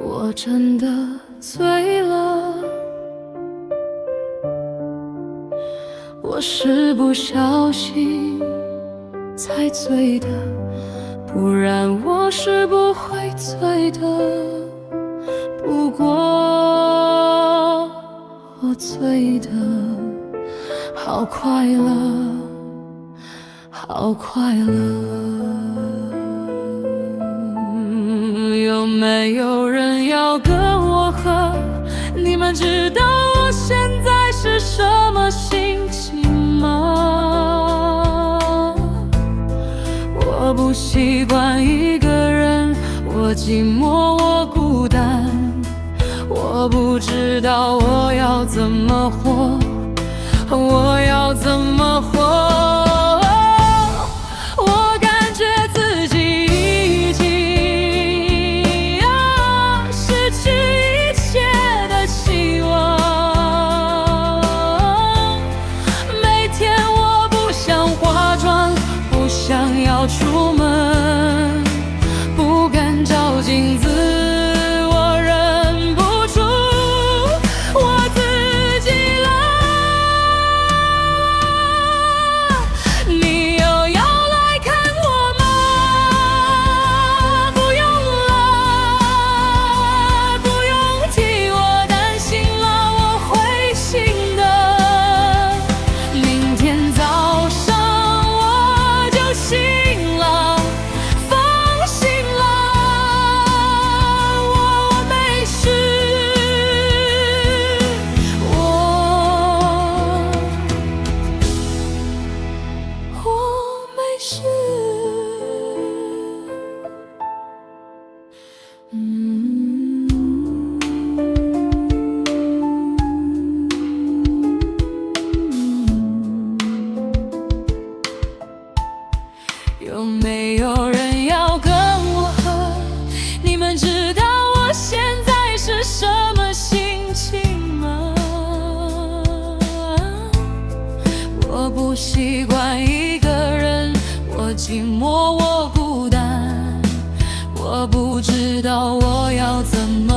我真的醉了，我是不小心才醉的，不然我是不会醉的。不过我醉的好快乐，好快乐。有没有人要跟我喝？你们知道我现在是什么心情吗？我不习惯一个人，我寂寞，我孤单，我不知道我要怎么活，我要怎么活？我感觉自己已经失去一切的希望。每天我不想化妆，不想要出门，不敢照镜子。有没有人要跟我喝？你们知道我现在是什么心情吗？我不习惯一个人，我寂寞，我孤单，我不知道我要怎么